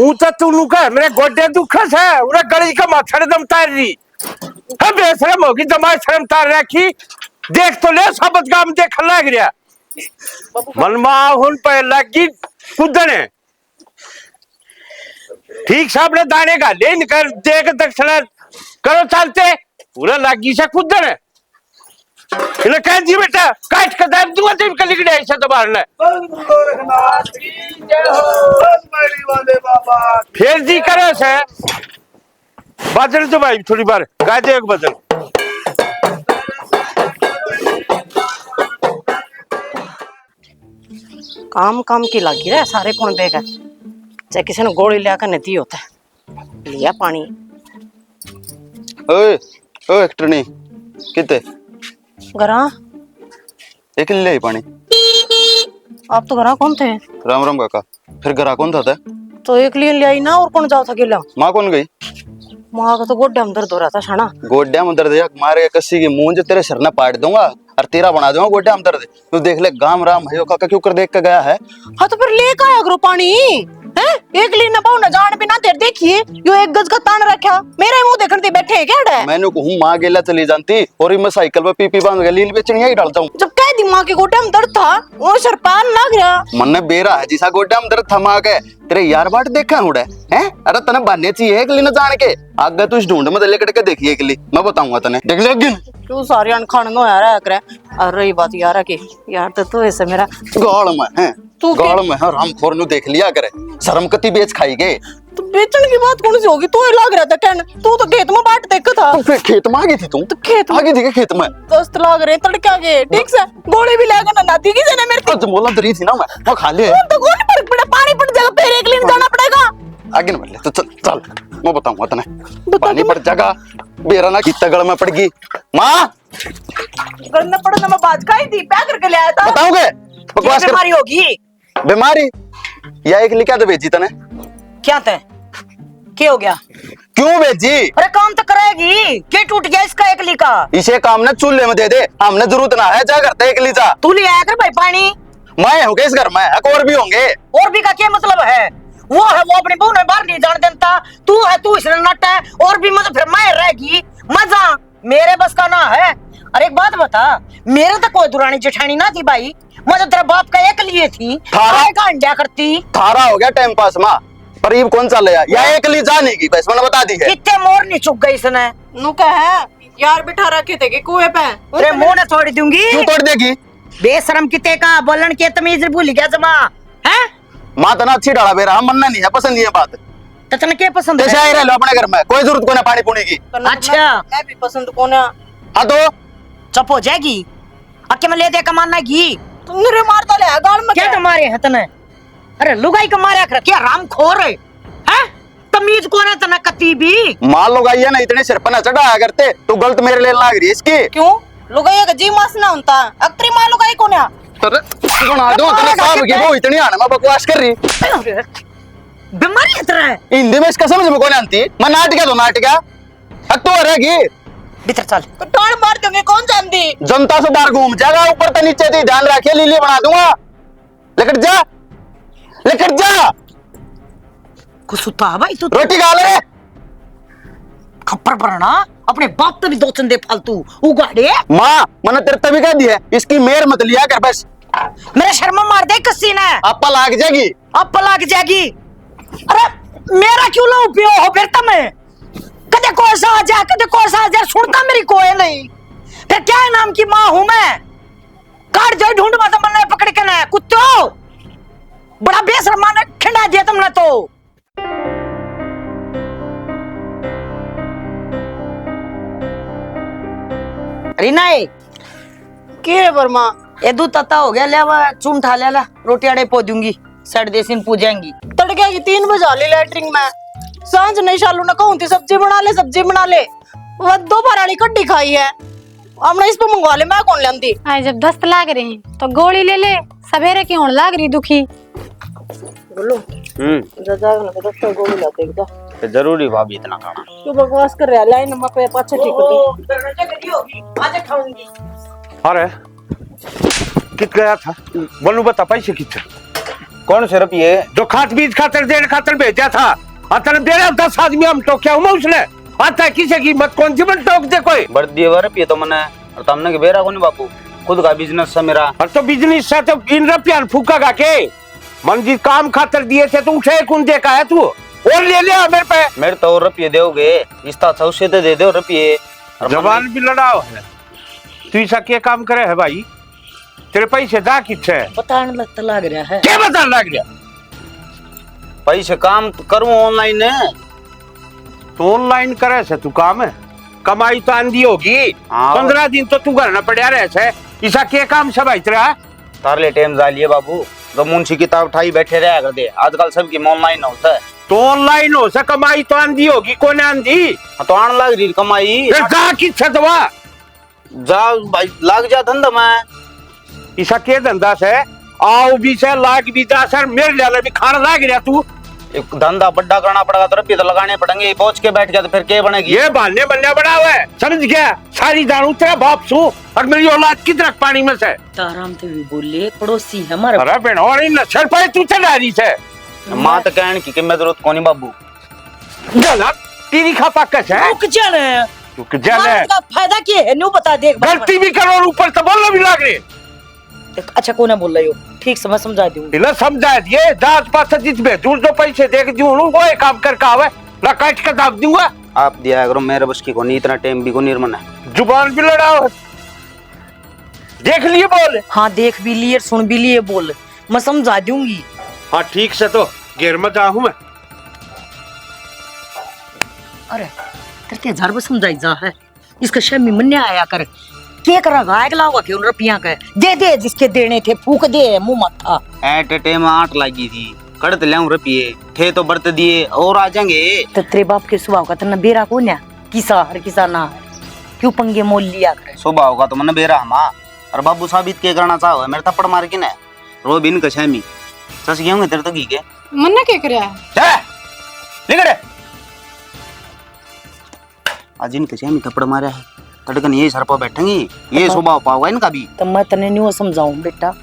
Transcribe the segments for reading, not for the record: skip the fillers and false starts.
हूं तो तू कह मेरे गोडे दुखस है उन्हें गली का माथड़ दम तार रही है बेशरम होगी दमा शर्म तार रखी देख तो ले सबत काम देख लग रहा मनवा हुन पे लगी कुदने ठीक सामने दाने का लेन कर देख दक्षिणा करो चलते पूरा लागी से कुदने इन्हें कह दी बेटा काट कर दाब दूंगा तो इनका लिख ऐसा दबार ने फिर जी करे से बदल तो भाई थोड़ी बार गाय दे एक बदल काम काम की लगी रहे सारे कौन बेगा चाहे किसी ने गोली लिया कर नहीं होता लिया पानी ओए ओए एक्टर नहीं किते घरा एक ले पानी आप तो घरा कौन थे राम राम काका फिर घरा कौन था तो एक लिए ले आई ना और कौन जाओ था गिला माँ कौन गई माँ का तो गोड्डे में दर्द हो रहा था शाना गोड्या में दर्द मारे कसी की मुंह जो तेरे सिर ने पाट दूंगा और तेरा बना दूंगा गोड्या में दर्द तू देख ले गाम राम है काका क्यों कर देख के गया है हाँ तो फिर ले का आया करो पानी है एक ली ना पाऊ ना जान बिना तेरे देखिए यो एक गज का तान रखा मेरे मुंह देखने ते बैठे है क्या मैंने कहूँ माँ गेला चली जानती और मैं साइकिल पे पीपी बांध के लील बेचनी ही डालता हूँ जब कह दी माँ के गोड्डे में दर्द था वो सरपान लग रहा मन ने बेरा है जिसा गोड्या में दर्द था माँ के तेरे यार बाट देखा हुआ है अरे तने बनने चाहिए एक ली ना जान के आगे तू इस ढूंढ में लेकर के देखिए एक ली मैं बताऊंगा तने देख ले अगिन तू सारी अनखान नो यार करे और रही बात यार की यार तो ऐसे मेरा गाल में है तू गाल में है रामखोर नु देख लिया करे शर्म कती बेच खाई गए तो बेचने की बात कौन सी होगी तू ही लग रहा था कहने तू तो खेत में बाट देख था फिर खेत में आ गई थी तू तो खेत आ गई थी खेत में दोस्त लग रहे तड़का के ठीक से गोली भी लेकर ना नाती की ने मेरे आज मोला दरी थी ना मैं वो खा ले तो कौन पर पड़ा पानी पड़ जाएगा फिर एक दिन जाना पड़ेगा आगे न ले तो चल चल मैं बताऊंगा तने पानी पड़ जाएगा बेरा ना कितना गल में पड़ गई मां गलना पड़ा ना मैं बात खाई थी क्या करके ले आया था बताओगे बकवास कर बीमारी होगी बीमारी या एक लिखा तो भेजी तने क्या थे क्या हो गया क्यों भेजी अरे काम तो करेगी क्या टूट गया इसका एक ली का इसे काम ना चूल्हे में दे दे हमने जरूरत ना है जा करते एक ली जा तू ले आया कर भाई पानी मैं हूँ इस घर में और भी होंगे और भी का क्या मतलब है वो है वो अपनी बहू ने बाहर नहीं जान देता तू है तू इसने नट है और भी मतलब फिर मैं रहेगी मजा मेरे बस का ना है अरे एक बात बता मेरे तो कोई दुरानी जेठानी ना थी भाई मैं तेरा बाप का एक लिए थी का अंडा करती थारा हो गया टाइम पास माँ पर ये कौन सा ले या एक ली जाने की बस मैंने बता दी है कितने मोर नहीं चुक गई इसने नुका है यार बिठा रखे थे कि कुएं पे तेरे मुंह ने तोड़ दूंगी क्यों तोड़ देगी बेशरम किते का बोलन के तमीज भूल गया जमा है माँ तना अच्छी डाला बेरा हम मनना नहीं है पसंद ये बात तो तने क्या पसंद जैसे आई रह लो अपने घर में कोई जरूरत को ना पानी पुनी की अच्छा मैं भी पसंद को ना हाँ तो चुप हो जाएगी अके में ले दे कमाना घी तुमने मार डाले गाल में क्या तुम्हारे है तने अरे लुगाई का मारा कर क्या राम खोर है तमीज कौन है तना कती भी माल लोग आइए ना इतने सिर पर ना चढ़ाया करते तो गलत मेरे लिए लाग रही है इसकी क्यों लुगाई का जी मास ना होता अक्तरी माल लुगाई कौन है सुना दो तने साहब की वो इतनी आना मैं बकवास कर रही बीमारी है तेरा हिंदी में इसका समझ में कौन आती मैं नाटक तो नाटक अब तो रहेगी भीतर चल तो टाण मार दोगे कौन जानती जनता से बाहर घूम जाएगा ऊपर तो नीचे थी ध्यान रखिए लीली बना दूंगा लेकर जा कुछ सुता भाई तू रोटी खा ले खप्पर पर ना अपने बाप तो भी दो चंदे फालतू उगाड़े माँ मैंने तेरे तभी कह दी है इसकी मेहर मत लिया कर बस मेरे शर्मा मार दे कसी ने आपा लाग जाएगी आपा लाग जाएगी अरे मेरा क्यों लो पियो हो फिर तुम्हें कदे कोई सा आ जा कदे कोई सा आ जा सुनता मेरी कोई नहीं फिर क्या नाम की माँ हूं मैं काट जाए ढूंढ मत मन्ने पकड़ के ना कुत्तो बड़ा बेशर्मा ने खिंडा दिया तुमने तो रीना के वर्मा ये दूध तता हो गया ले चून ठा ले रोटी आड़े पो दूंगी सड़ देसिन पूजेंगी तड़के की 3 बजे ले लैटरिंग में सांझ नहीं शालू ना कहूं थी सब्जी बना ले वो 2 बारानी कड्डी खाई है हमने इस पे मंगवा ले मैं कौन लेंदी आज जब दस्त लाग रहे हैं तो गोली ले ले सवेरे की होने लाग रही दुखी बोलो जजा ने तो दस्त गोली लाते एकदम जरूरी भाभी इतना खाना तू बकवास कर रहा लाइन में पे पाछे ठीक होगी दरवाजा करी होगी आज खाऊंगी अरे कित गया था बोलू बता पैसे कितने कौन से रुपये? जो खात बीज खातर देने खातर भेजा था। अतने दे रहा 10 आदमी हम तो क्या हुआ उसने? आता है किसी की मत कौन सी बन टोक दे कोई। बढ़ दिए रुपये तो मैंने और तुमने के बेरा को नहीं बापू, खुद का बिजनेस है मेरा। और तो बिजनेस से तो 3 रुपया फूका गा के मन जी काम खातर दिए थे तू उसे कौन देखा है तू और ले लिया मेरे पे। मेरे तो और रुपये दोगे इस्ता से तो दे दो रुपये। जवान भी लड़ाओ है तू ऐसा क्या काम करे है भाई? तेरे पैसे दा किथे बताने लगता लग रहा है। क्या बता लग गया? पैसे काम करूँ ऑनलाइन है तो ऑनलाइन करे से तू काम है कमाई तो आंधी होगी। हाँ। 15 दिन तो तू घर न पड़ा रहे से ऐसा क्या काम से भाई तेरा? तारले टाइम जालिए बाबू, तो मुंशी किताब उठाई बैठे रहा कर दे। आजकल सबकी ऑनलाइन होता है तो ऑनलाइन हो सा कमाई तो आंधी होगी। कौन आंधी? हाँ, तो आने लग रही कमाई। फिर जा किथे दवा जा भाई लाग जा धंधा में। ऐसा क्या धंधा से आओ भी से लाग भी जा सर मेरे लिए भी खाना लाग रहा तू। एक धंधा बड़ा करना पड़ेगा तो रुपये तो लगाने पड़ेंगे। पहुंच के बैठ गया तो फिर क्या बनेगी? ये बालने बल्ले बड़ा हुआ है समझ गया। सारी जानू तेरा बाप सू और मेरी औलाद किधर पानी में से। आराम से भी बोलिए, पड़ोसी है हमारा। अरे बहन और इन नशर पर तू चला रही से माँ तो कहने की मैं जरूरत कौन बाबू। गलत तेरी खा कस है रुक जा रहे तू जाने का फायदा क्या है न्यू बता दे एक बार। गलती भी करो और ऊपर तो बोलना भी लाग रहे। अच्छा कौन बोल रही हो? ठीक से मैं समझा दूंगी। इला समझा दिए दांत पास जित में दूर दो पैसे देख दूं वो एक काम कर आवे ना काट के दाब दूंगा। आप दिया करो मेरे बस की को नहीं, इतना टाइम भी को निर्मन है। जुबान भी लड़ाओ देख लिए बोल। हाँ देख भी लिए सुन भी लिए बोल, मैं समझा दूंगी। हाँ ठीक से तो घेर में जा हूं मैं। अरे तेरे के घर में समझाई जा है इसका शमी मन आया कर के करा गायक लावा के उन रुपया के दे दे जिसके देने थे फूक दे मुंह माथा। एट टाइम 8 लगी थी कड़त ले रुपये थे तो बरत दिए और आ जाएंगे। तो तेरे बाप के स्वभाव का तना बेरा कौन है? किसा हर किसा ना है क्यों पंगे मोल लिया करे? सुबह होगा तो मन बेरा हम और बाबू साबित के करना चाहो मेरे थप्पड़ मार के ना रो बिन कछामी सस गए होंगे तेरे तो की के मन्ना क्या कर रहा है? निकले आज इन कछामी थप्पड़ मारा है तड़कन ये सर पर बैठेंगी ये स्वभाव पाओगा इनका भी। तो मैं तने न्यू समझाऊं बेटा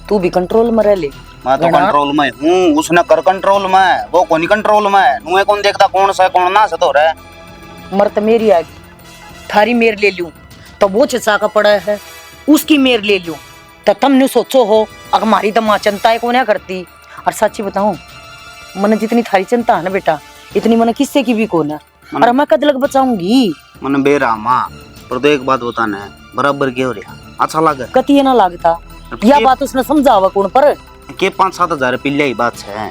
तू भी कंट्रोल में रह ले। मैं तो कंट्रोल में हूँ उसने कर कंट्रोल में वो कौन कंट्रोल में नुए कौन देखता कौन सा कौन ना सतो रहे। मर्द मेरी आगी थारी मेर ले लूं तो वो चिसा का पड़ा है उसकी मेर ले लूं तो तुमने सोचो हो अगर हमारी तो माँ चिंता है कौन करती। और सच्ची बताऊं मन जितनी थारी चिंता है ना बेटा इतनी मन किससे की भी कौन है। और मैं कद लग बचाऊंगी मन बेरा माँ पर तो एक बात बताना है बराबर क्या हो रहा अच्छा लगे कति ना लागता यह बात उसने समझावा कौन पर के 5-7 हजार पिल्ले ही बात है।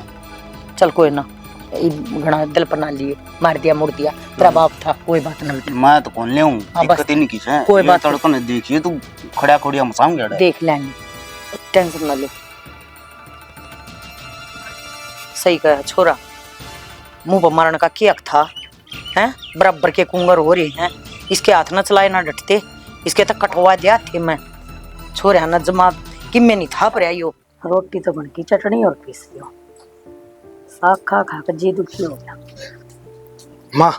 चल कोई ना घना दिल पर ना लिए मार दिया मुड़ दिया तेरा बाप था कोई बात ना बेटा। मैं तो कौन ले हूँ हाँ, बस। दिक्कत ही नहीं किस है कोई बात तड़कन देखिए तू खड़ा खोड़िया मचाऊंगे देख लेंगे टेंशन ना ले। सही कहा छोरा मुंह पर मारने का क्या था हैं? बराबर के कुंगर हो रहे हैं इसके हाथ ना चलाए ना डटते इसके तक कटवा दिया थे मैं छोरे ना जमा कि मैं नहीं था पर आयो रोटी तो बन की चटनी और पीस लियो साग खा खा कर जी दुखी हो गया। माँ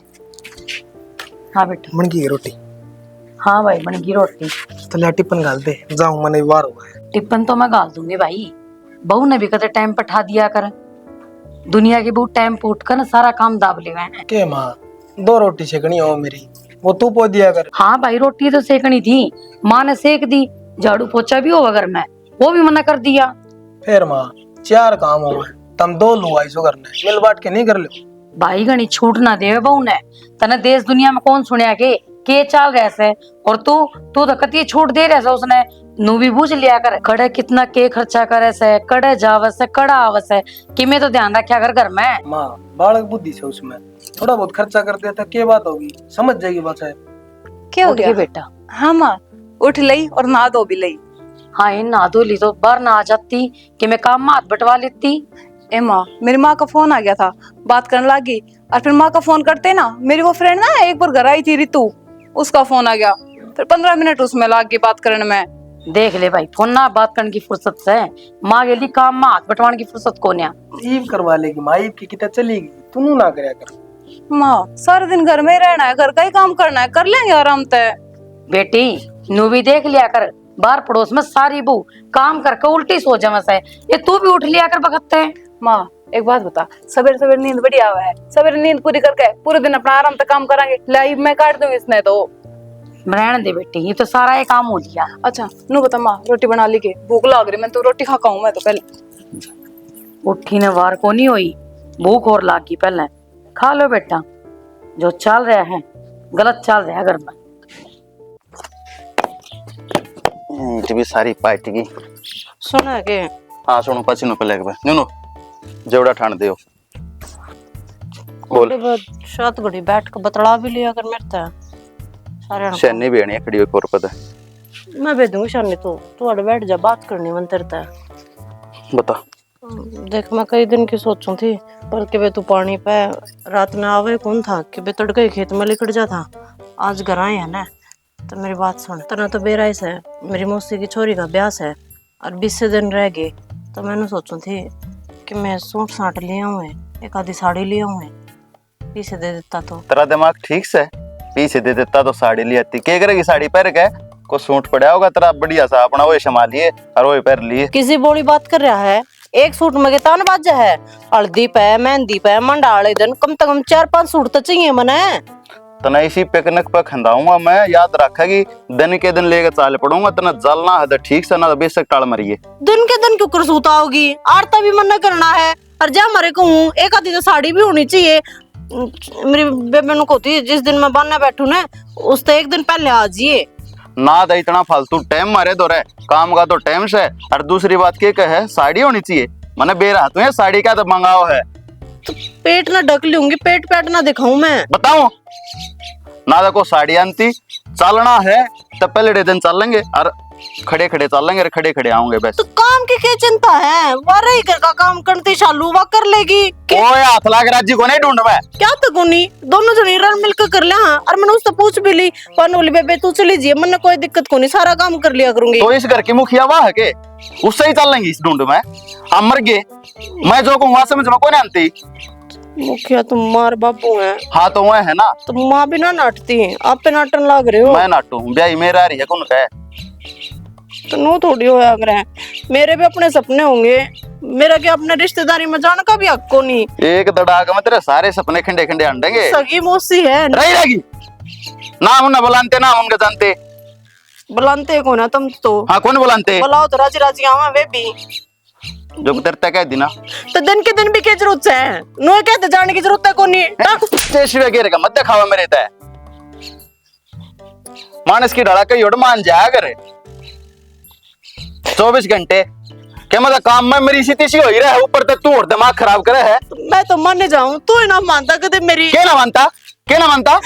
हाँ बेटा मन की रोटी हाँ भाई बन गई रोटी तो लिया टिफिन गाल दे जाऊं मैंने वार हुआ है। टिफिन तो मैं गाल दूंगी भाई बहू ने भी कदे टाइम पर ठा दिया कर दुनिया की बहू टाइम पे उठ कर ना सारा काम दाब ले हैं। के माँ 2 रोटी सेकनी हो मेरी वो तू पो दिया कर। हाँ भाई रोटी तो सेकनी थी माँ ने सेक दी झाड़ू पोछा भी होगा घर में वो भी मना कर दिया। फिर माँ 4 काम हो तुम 2 लुआई सो करना मिल बांट के नहीं कर लो। भाई गणी छूट ना दे बहू ने तने देश दुनिया में कौन सुनिया के चाल रहे से और तू तो कती छूट दे रहे से उसने नू भी बूझ लिया कर कड़े कितना के खर्चा करे से कड़े जावे से कड़ा आवे से कि मैं तो ध्यान रखा कर घर में। माँ बालक बुद्धि से उसमें थोड़ा बहुत खर्चा कर दिया था क्या बात होगी समझ जाएगी बात है। क्या हो उठ के गया बेटा? हाँ माँ उठ लई और नहा धो भी लई। हाँ इन नहा धो ली तो बाहर ना आ जाती कि मैं काम में हाथ बटवा लेती। ए माँ मेरी माँ का फोन आ गया था बात करने लगी और फिर माँ का फोन करते ना मेरी वो फ्रेंड ना एक बार घर आई थी रितु उसका फोन आ गया फिर 15 मिनट उसमें लग गई बात करने में। देख ले भाई फोन ना बात करने की फुर्सत से माँ गेली काम में हाथ बटवाने की फुर्सत को न्या ईव करवा लेगी माँ ईव की कितना चलेगी तू ना करया कर। माँ सारा दिन घर में ही रहना है घर का ही काम करना है कर लेंगे आराम से। बेटी नू भी देख लिया कर बाहर पड़ोस में सारी बहू काम करके उल्टी सो जावे से, ये तू भी उठ लिया कर बखत है। माँ एक बात बता, सवेरे सवेरे नींद बढ़िया हुआ है, सवेरे नींद पूरी करके पूरे दिन अपना आराम से काम करेंगे, लाइव मैं काट दूंगी इसने तो। रहने दे बेटी, ये तो सारा ये काम हो लिया। अच्छा नू बता माँ, रोटी बना ली के? भूख लग रही, मैं तो रोटी खा खाऊं मैं तो पहले। उठी ने वार को नहीं हुई, भूख और लागी पहले। खा लो बेटा, जो चल रहा है गलत चल रहा है घर में। ईंट भी सारी पार्टी की सुना के हाँ सुनो पसीनो पे लेके नो जेवड़ा ठाण दियो बोल शात घड़ी बैठ के बतला भी लिया कर मेरे ता सारे शैनी भी है खड़ी कोर पता मैं भेज दूंगी शानी, तू अड़ बैठ जा, बात करनी मन तेरे। बता देख मैं कई दिन की सोचूं थी, बल्कि वे तू पानी पे रात में आवे कौन था कि बे तड़के ही खेत में लिकड़ जा था। आज घर आए है ना, तो मेरी बात सुन। तना तो बेराइस है, मेरी मौसी की छोरी का ब्याह है और 20 दिन रह गए, तो मैंने सोचूं थी कि मैं सूट साट लिया हूँ, एक आधी साड़ी लिया हूँ, पीछे दे देता तो। तेरा दिमाग ठीक से पीछे दे देता तो साड़ी ले आती, क्या करेगी साड़ी पहन के? को सूट पड़ा होगा तेरा बढ़िया सा अपना, वो संभालिए और वो पहन लिए। किसी बोली बात कर रहा है? एक सूट में के तान बाजा है, हल्दी पे मेहंदी पे मंडाले दिन कम से कम 4-5 सूट तो चाहिए मने। तना इसी पिकनिक पे खंदाऊंगा मैं, याद रखेगी दिन के दिन लेके चाल पड़ूंगा, तना जलना है तो ठीक से ना बेशक टाल मरिए। दिन के दिन क्यों करसूता होगी, आरता भी मन करना है और जा मरे को हूँ, एक आधी तो साड़ी भी होनी चाहिए। मेरी बेबे नु कहती है जिस दिन मैं बनने बैठू ना उस तो एक दिन पहले आ जाइए ना। तो इतना फालतू टाइम मारे दो रे, काम का तो टाइम से। और दूसरी बात क्या है, साड़ी होनी चाहिए मैंने बेरा तू साड़ी का तो मंगाओ है, तो पेट ना ढक लूंगी, पेट ना दिखाऊं मैं बताऊं ना। देखो साड़ी आंती चलना है तो पहले दिन चल लेंगे और खड़े खड़े चल लेंगे और खड़े खड़े आऊंगे बस। तो काम की क्या चिंता है, वारा ही घर का काम करती शालू वा कर लेगी। ओए हाथ लाग राजी को नहीं ढूंढ मैं क्या तो गुनी दोनों जने रल मिलकर कर लिया। और मैंने उससे पूछ भी ली, बोली बेबे तू चली जी, मैंने कोई दिक्कत को नहीं, सारा काम कर लिया करूंगी। तो इस घर की मुखिया वाह है के उससे ही चल लेंगे इस ढूंढ में। हम मर गए, मैं जो कहूँ समझ में कौन आती। मुखिया तुम मार बापू है। हाँ तो वह है ना, तुम माँ भी ना नाटती, आप पे नाटन लाग रहे हो। मैं नाटू हूँ, ब्याही मेरा रही है कौन कहे तो नो थोड़ी हो है, मेरे भी अपने सपने होंगे, मेरा क्या अपने रिश्तेदारी में जाने का भी हक को नहीं। एक दड़ाक में तेरे सारे सपने खंडे खंडे अंडेंगे। सगी मौसी है रही रहेगी, नाम उन्हें बुलाते नाम उनके जानते। बुलाते को ना तुम तो। हाँ कौन बुलाते? बुलाओ तो राजी राजी आवा वे भी जो तेरे तक है दिना तो दिन के दिन भी क्या जरूरत है, नो कहते जाने की जरूरत है को नहीं। घेरेगा मत दिखावा मेरे तय मानस की डड़ा कई मान जाया करे 24 घंटे क्या मतलब काम में मेरी स्थिति सी हो ही रहा है, ऊपर तक तू और दिमाग खराब करे है। मैं तो मान जाऊं, तू ना मानता कदे मेरी। क्या ना मानता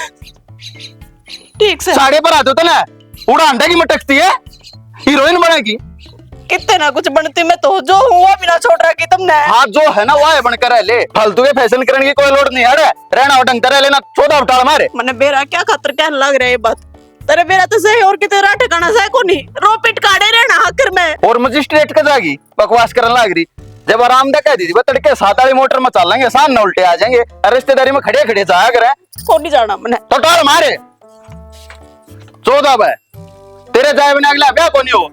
ठीक से साढ़े पर आते तो ना उड़ा अंडा की मटकती है, हीरोइन बनेगी। कितने ना कुछ बनती, मैं तो जो हूँ वो बिना छोड़ रखी तुमने। हाँ जो है ना वह बनकर ले, फालतू के फैशन करने की कोई लोड नहीं है रे, रहना ढंग तरह लेना 14 उठाड़ मारे। मैंने बेरा क्या खातर कहने लग रहा है ये बात, तेरे बेरा तो सही और किते राठे काना सही को नहीं, रो पिट काड़े रहना आखिर में। और मजिस्ट्रेट का जागी बकवास करने लग रही, जब आराम दे कह दी तड़के 7 वाली मोटर में चल लेंगे, शाम न उल्टे आ जाएंगे, रिश्तेदारी में खड़े खड़े जाया करे। को नहीं जाना मैंने तो टाल मारे 14 भाई तेरे जाए बिना अगला ब्याह को नहीं हो।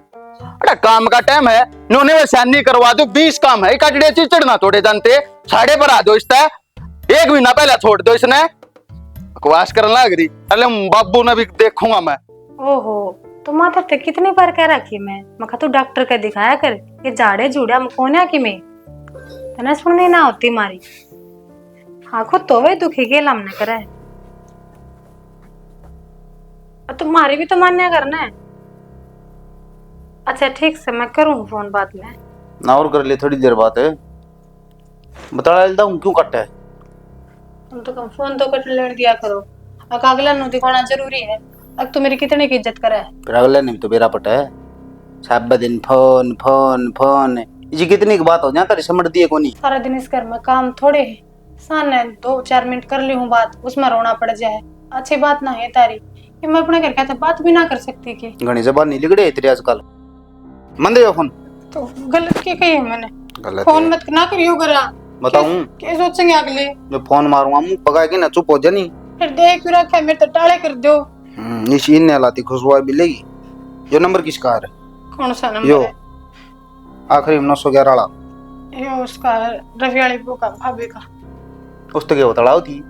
अरे काम का टाइम है, नोने में सैनी करवा दो, 20 काम है, इकट्ठे चीज चढ़ना थोड़े जानते, साढ़े पर आ दो इसता, एक महीना पहले छोड़ दो इसने, बकवास करने लग रही। अरे बाबू ने भी देखूंगा मैं। ओहो तो माता ते कितनी बार कह रखी मैं तू डॉक्टर के दिखाया कर, ये झाड़े जुड़ा कोना की मैं तना सुननी ना होती मारी। हाँ खुद तो वे दुखी के लामने करे, तुम्हारी भी तो मान्य करना है। अच्छा ठीक से मैं करूँ फोन बाद में ना, और कर ले थोड़ी देर बात है, बता लेता हूँ क्यों कट है। तुम तो कम फोन तो कट लेने दिया करो, अब अगला नु दिखाना जरूरी है। अब तो मेरी कितने की इज्जत करे है, फिर अगले नहीं तो बेरा पटा है, सब दिन फोन फोन फोन, ये कितनी की बात हो जाता है, समझ दिए को नहीं। सारा दिन इस घर में काम थोड़े है, सामने 2-4 मिनट कर ली हूँ बात, उसमें रोना पड़ जाए, अच्छी बात ना है तारी कि मैं अपने घर कहते बात भी ना कर सकती की। घनी जबान नहीं लिगड़े तेरे आजकल, मन दे फोन। तो गलत क्या कही है मैंने? गलत फोन मत ना करियो करा, बताऊं क्या सोचेंगे अगले? मैं फोन मारूंगा मुंह पकाएगी ना, चुप हो जानी, फिर देख रखा है मेरे तो टाले कर दो। निशीन ने लाती खुशबू मिलेगी। जो नंबर किसका है? कौन सा यो नंबर है? आखिरी में 911 वाला। ये उसका रवि वाली बू का भाभी का। उस तो क्या बतलाओ थी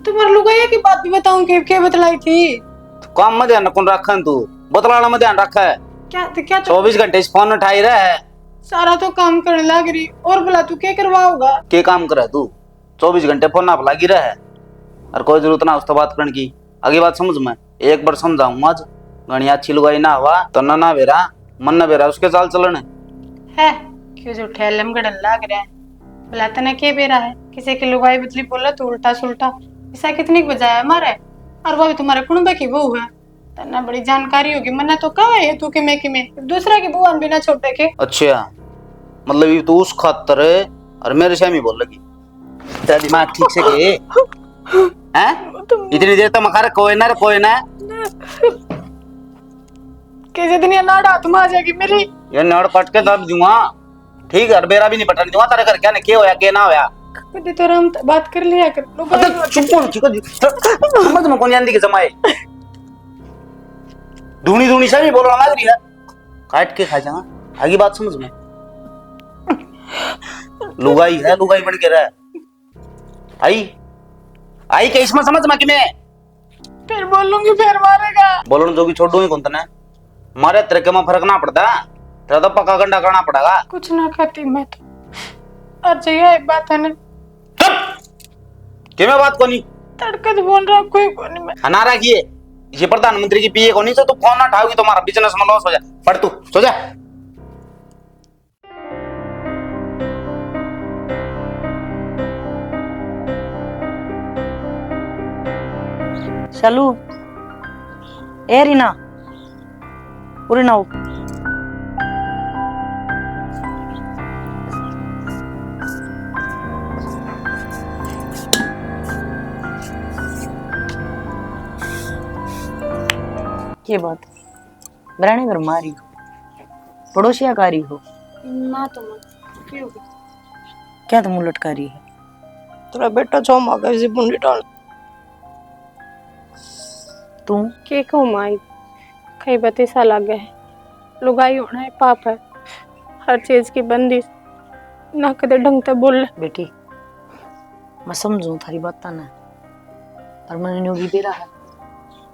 तुम्हारे लोग ये की बात भी बताऊं कि क्या बतलाई थी? तो काम में ध्यान कौन रखा तू बतलाना में ध्यान रखा है। क्या तो क्या 24 घंटे इस फोन उठाई रहा है। सारा तो काम करने लग रही और भला तू क्या करवाओगा? के काम करे तू 24 घंटे फोन आप लगी रहा है और कोई जरूरत ना उससे बात करने की। आगे बात समझ में एक बार समझाऊं आज गणी अच्छी लुगाई ना हुआ तो ना बेरा मन ना बेरा उसके चाल चलन है क्यों जो ठेलम गड़न लग रहा है? भला तने के बेरा है किसी की लुगाई बदली बोला तो उल्टा सुल्टा ऐसा कितनी की बजाय हमारे और वो भी तुम्हारे कुंबे की बहू है। तना बड़ी जानकारी होगी मन्ना तो कहा है तू कि मैं दूसरा की बुआ बिना छोटे के। अच्छा मतलब ये तू उस खातर और मेरे से ही बोल लगी तेरा दिमाग ठीक से के हैं इतनी देर तो मखा कोई ना कैसे दिन नाड़ा तुम आ जाएगी मेरी ये नड़ पट के दब दूंगा ठीक है। और बेरा भी नहीं पटने दूंगा तेरे घर क्या ने के होया के ना होया कभी तो हम बात कर लिया कर लोग अबे चुप हो ठीक है समझ में कौन जानती के जमाए धूनी से भी बोल रहा लग रही है काट के खा जाऊंगा आगे बात समझ में लुगाई है लुगाई बन के रहा आई के इसमें समझ में कि मैं फिर बोलूंगी फिर मारेगा बोलने जोगी छोड़ दूंगी कौन तने मारे तेरे में फर्क ना पड़ता तेरा तो पक्का गंडा करना पड़ेगा। कुछ ना खाती मैं तो और चाहिए एक बात है ना कि मैं बात कोनी तड़का तो बोल रहा कोई कोनी मैं हनारा किए ये प्रधानमंत्री की पीए कोनी से तू फोन ना उठाओगी तुम्हारा बिजनेस में लॉस हो जाए पढ़ तू सो जा। चलू ए रीना पूरी ना ये बात बराने घर मारी हो पड़ोसिया कारी हो ना तो मत क्यों क्या तुम लटका रही है? तेरा बेटा छो मागा इसी बुंडी डाल तू के को माई कई बते सा लगे है लुगाई होना है पाप है हर चीज की बंदिश ना कदे ढंग से बोल बेटी मैं समझू थारी बात ना पर मैंने न्यू भी बेरा है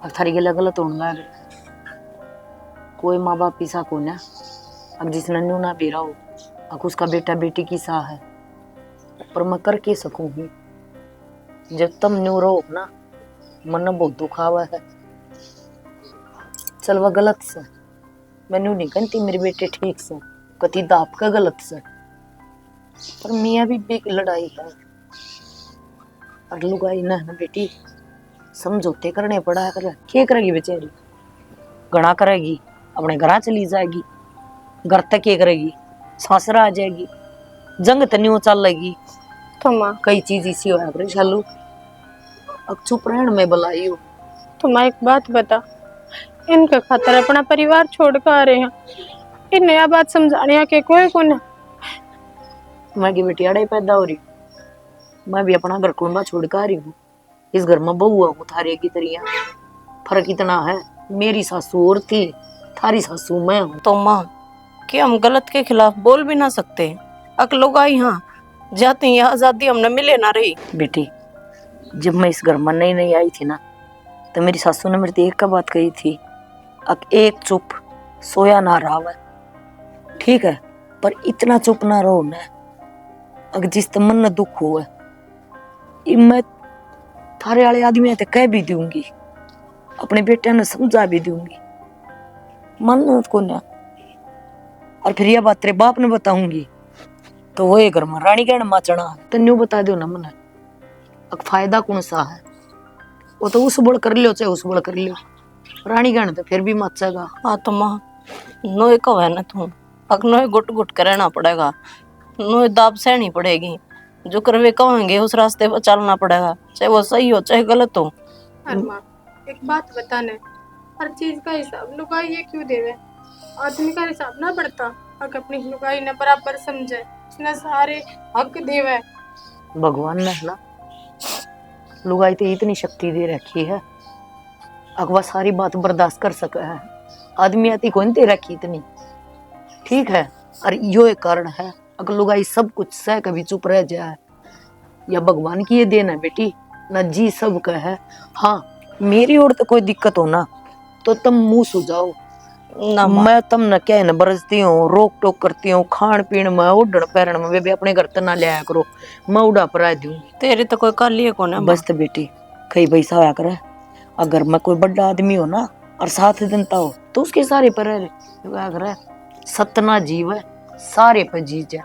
अब थारी गला गलत होने लग कोई माँ बाप पिसा को ना अब जिसने न्यू ना बेरा हो अब उसका बेटा बेटी की सा है पर मैं कर के सकूं हूँ जब तुम न्यू रहो ना मन बहुत दुख आवा है। चल वह गलत से मैनू नहीं कहती मेरे बेटे ठीक से कति दाप का गलत से पर मियाँ भी बेक लड़ाई है और लुगाई ना बेटी समझौते करने पड़ा है कर क्या करेगी बेचारी घना करेगी अपने घर चली जाएगी घर तक क्या करेगी सासरा आ जाएगी जंग तनियो चल लेगी तो माँ कई चीज इसी होया करे शालू अब चुप रहने में बुलाई हो। तो माँ एक बात बता इनका खातर अपना परिवार छोड़ कर आ रहे हैं इन नया बात समझाने के कोई कौन मैं की बेटी अड़े पैदा हो रही मैं भी अपना घर कुंबा छोड़ कर आ रही हूँ इस घर में बहू हूँ थारे की तरिया फर्क इतना है मेरी सासू और थी थारी सासू मैं हूँ। तो माँ कि हम गलत के खिलाफ बोल भी ना सकते अक लोग आई यहाँ जाते हैं आजादी हमने मिले ना रही। बेटी जब मैं इस घर में नई आई थी ना तो मेरी सासू ने मेरे एक का बात कही थी अब एक चुप सोया ना रहा ठीक है पर इतना चुप ना रहो ना अगर जिस मन में दुख हुआ मैं थारे वाले आदमी तो कह भी दूंगी अपने बेटे ने समझा भी दूंगी मन को ना और फिर यह बात तेरे बाप ने बताऊंगी तो वो घर में रानी कहने माचना तो न्यू बता दो ना मन अब फायदा कौन सा है वो तो उस बड़ कर लियो चाहे उस बड़ कर लियो रानी कहने तो फिर भी मचेगा। हाँ तो माँ नोए को है ना तुम अक नोए गुट गुट कर रहना पड़ेगा नोए दाब सहनी पड़ेगी जो करवे कहेंगे उस रास्ते पर चलना पड़ेगा चाहे वो सही हो चाहे गलत हो। माँ एक बात बताने हर चीज का हिसाब लुगाई ये क्यों देवे आदमी का हिसाब ना बढ़ता अगर अपनी लुगाई ने बराबर समझे उसने सारे हक देवे भगवान ने ना लुगाई तो इतनी शक्ति दे रखी है अगवा सारी बात बर्दाश्त कर सका है आदमी आती कौन दे रखी इतनी ठीक है। और यो एक कारण है, अगर लुगाई सब कुछ सह कभी चुप रह जाए, या भगवान की ये देन है बेटी, ना जी सब का है। हाँ, मेरी ओर तो कोई दिक्कत हो ना तो तुम मुंह सुझाओ ना माँ, मैं तुम न क्या न बरसती हूँ, रोक टोक करती हूँ, खान पीन में उड़न पैरण में वे भी अपने घर तना ले आया करो, मैं उड़ा पर दूंगी। तेरी तो कोई काली है कौन है बस तो बेटी कई पैसा होया करे, अगर मैं कोई बड़ा आदमी हो ना और साथ जनता हो तो उसके सारे पर करे, सतना जीव है सारे पर जी जा।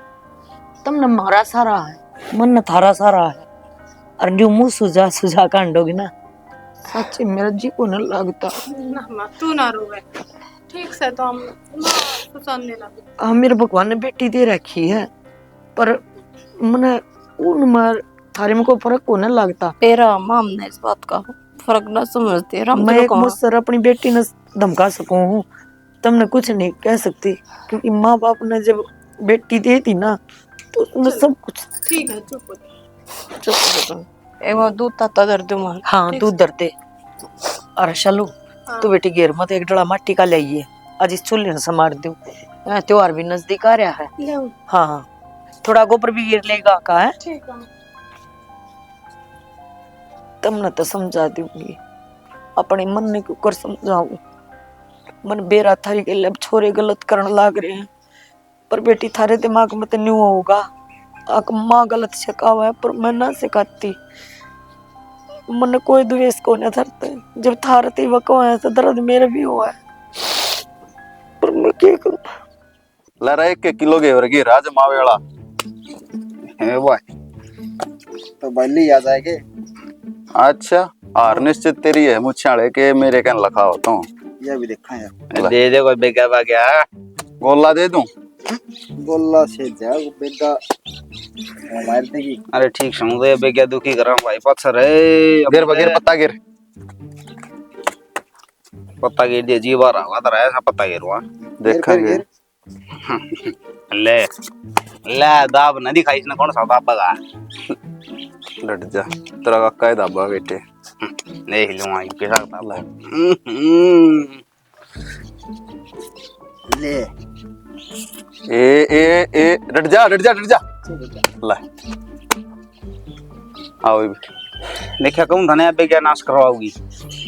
तुमने मारा सारा है, मन न थारा सारा है, और जो मुंह सुझा सुझा कांडोगी ना, सच मेरा जी को न लगता। ना माँ तू ना रोवे, ठीक से तो हम सुसाने लगे। हाँ, मेरे भगवान ने बेटी दे रखी है, पर मने उन मार थारे में कोई फर्क को न लगता। तेरा माम ने इस बात का फर्क ना समझते हम मैं तो एक मुझसे अपनी बेटी ने धमका सकूं हूँ, तुमने कुछ नहीं कह सकती, क्योंकि माँ बाप ने जब बेटी दे दी ना तो उसने सब कुछ। ठीक है चुप हो। एक बार दूध ताता दर्द मार। हाँ दूध दरते। अरे चलो तू बेटी घेर मत, एक डला माटी का ले आइए, आज इस चूल्हे ने समार दूं, त्योहार भी नजदीक आ रहा है। हाँ हाँ, थोड़ा गोबर भी गिर लेगा का है। ठीक है। तुमने तो समझा दूंगी, अपने मन ने क्यों कर समझाऊं, मन बेरा थारी के लिए छोरे गलत करने लाग रहे हैं, पर बेटी थारे दिमाग में तो नहीं होगा, माँ गलत सिखावा है पर मैं ना सिखाती, मन कोई द्वेष को न धरते, जब थारती वको है तो दर्द मेरे भी हुआ है, पर मैं क्या करूं। लरा 1 किलो घेवर की राज मावेला है भाई, तो बल्ली आ जाएगे। अच्छा हार निश्चित तेरी है मुछाड़े के मेरे कहने लखा होता हूँ। ये भी देखा यार, दे दे कोई बेगा बाग्या गोला दे दूं। गोल्ला से जा बेटा मोबाइल पे की। अरे ठीक समझे बेगा दुखी करा भाई पत्थर है गिर बगिर पत्ता गिर दे जी बार आवा तो ऐसा पत्ता गिरवा देखेंगे। ले ले दाब न दिखाई इसने कौन सा दाब बगा लट जा तेरा का काय दाबा बेटे नहीं हिलूंगा के साथ दाबा ले ए रट जा ले आओ भी देखा कहूं धने अबे क्या नाश करवाओगी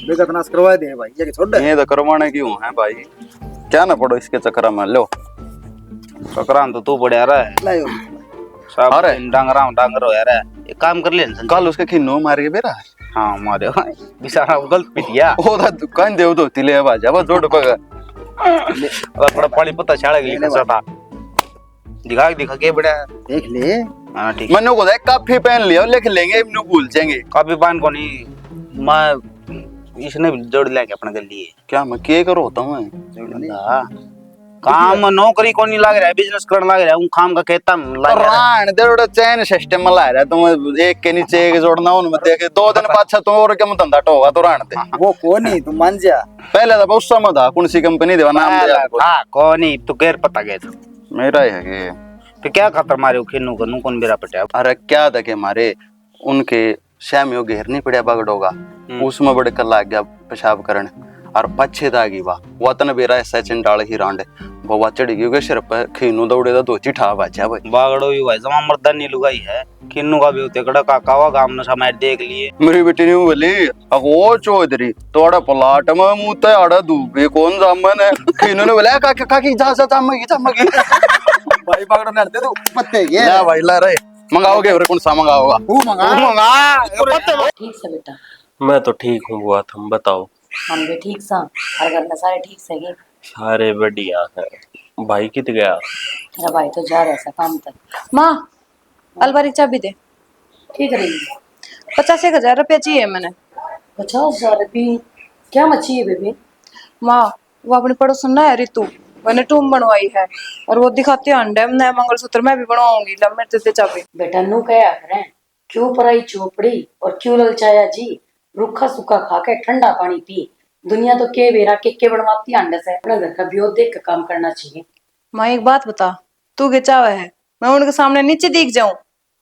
बेगत नाश करवा दे भाई, ये छोड़ दे। ये तो करवाने क्यों है भाई, क्या ना पड़ो इसके चक्कर में। लो चक्कर तो तू बढ़िया रहा है लायो सब डांगर हो यार, एक काम कर ले कल उसके खिन्नो मार के बेरा। हाँ मारे भाई बेचारा गलत पिटिया ओदा दुकान देव तो तिले बाजा बस जोड़ पगा थोड़ा पानी पता छाड़ा गई कैसा था दिखा के बड़ा देख ले। हाँ ठीक मनु को देख काफी पहन लिया लिख लेंगे इन्हें भूल जाएंगे काफी पान को नहीं मैं इसने भी जोड़ लेंगे अपने के लिए क्या मैं के करो होता हूँ काम नौकरी को नहीं लग रहा है बिजनेस करने लग रहा है उन काम का कहता रान दे चैन सिस्टम में ला रहा है तुम एक के नीचे एक जोड़ना उनमें देखे 2 दिन पाछा तुम और क्या धंधा टोगा तो रान दे वो कौन ही तू मान जा पहले तो उस समय था कौन सी कंपनी देवा नाम दे हां कौन ही तू गैर पता गया था मेरा ही है ये तो क्या खतर मारे खिन्नू को नु कौन मेरा पटा अरे क्या था के मारे उनके श्याम यो घेर नहीं पड़या बगड़ोगा उसमें बड़े कल आ गया पेशाब करने और पछे दागी बा वतन बेरा सचिन डाल ही रांडे बवा चढ़ी गई सिर पर खीनू दौड़े दा दोची ठा बाजा भाई बागड़ो ही भाई जमा मर्दा नहीं लुगाई है किन्नू का भी होते कड़ा काकावा गाम न समय देख लिए मेरी बेटी ने बोली अगो चौधरी तोड़ा पलाट में मुते आड़ा दूबे कौन जामन है खीनू ने बोला काकी इजाजत जामगी भाई पकड़ ना दे तू पत्ते ये ले भाई ला रे मंगाओगे और कौन सा मंगाओगा तू मंगा। ठीक से बेटा, मैं तो ठीक हूँ बुआ, तुम बताओ। हम भी ठीक सा, और घर में सारे ठीक से गे। सारे बढ़िया है। भाई कित गया? तेरा भाई तो जा रहा है काम तक। माँ अलमारी चाबी दे। ठीक है 85,000 रुपया चाहिए मैंने। 50,000 रुपये क्या मच्छी है बेबी? माँ वो अपनी पड़ोसन ना है रितु, मैंने टूम बनवाई है और वो दिखाते हैं अंडे नया मंगलसूत्र मैं भी बनवाऊंगी। लब मेरे दे चाबी। बेटा नू क्या करें, क्यों पराई चोपड़ी और क्यों ललचाया जी, रूखा सूखा खा के ठंडा पानी पी, दुनिया तो के बेरा के बनवाती अंडे से, अपने घर का ब्योर देख के काम करना चाहिए। माँ एक बात बता, तू के चावे है मैं उनके सामने नीचे दिख जाऊं?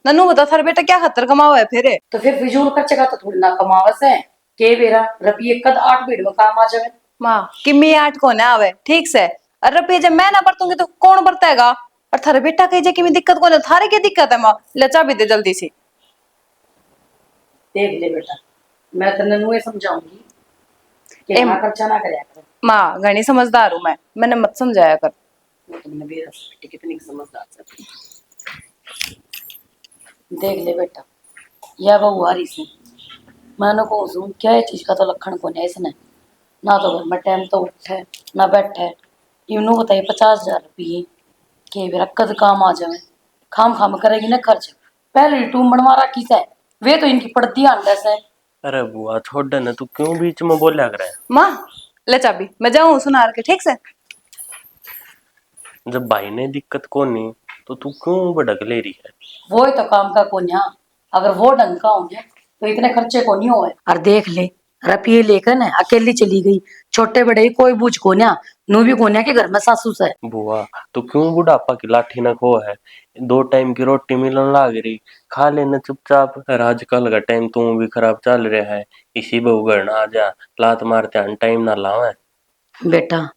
ननू बता थारा बेटा क्या खतर कमावा है फिर? तो फिर फिजूल खर्चे का तो थोड़ी ना कमावस है, के बेरा रपिए कद 8 भीड़ में काम आ जावे। माँ किम्मी 8 को ना आवे ठीक से, अरे रुपये जब मैं ना बरतूंगी तो कौन बरतेगा? और थारे बेटा कही कि दिक्कत कौन है? थारे की दिक्कत है माँ? ले चाबी दे जल्दी से। देख ले बेटा, मैं तेने नुए समझाऊंगी कि ना खर्चा ना करया कर। माँ घनी समझदार हूँ मैंने मत समझाया कर। तुमने भी बेटी कितनी समझदार है। देख ले बेटा, यह बहू आ रही से मैंने को क्या है चीज का तो लक्षण कौन है इसने? ना तो घर में टाइम तो उठे ना बैठे। इन्हों बताइए 50,000 रुपये के मेरा कद काम आ जाए, खाम खाम करेगी ना खर्च। पहले टूम बनवा रखी से, वे तो इनकी पड़ती आंडा से। अरे बुआ छोड़ दे ना, तू क्यों बीच में बोला कर? माँ ले चाबी, मैं जाऊँ सुनार के, ठीक से? जब भाई ने दिक्कत को नहीं तो तू क्यों भड़क ले रही है? वो ही तो काम का कोन्या, अगर वो ढंग का होंगे तो इतने खर्चे को नहीं हुए। और देख ले रुपये लेकर ना अकेली चली गई, छोटे बड़े ही कोई बूझ कोन्या, नू भी कोन्या के घर में सासू से। बुआ तू क्यों बुढ़ापा की लाठी न खो है? 2 टाइम की रोटी मिलन लाग रही, खा लेना चुपचाप। आजकल का टाइम तू भी खराब चल रहा है, इसी बहू घर ना आ जा, लात मारते टाइम ना लावे। बेटा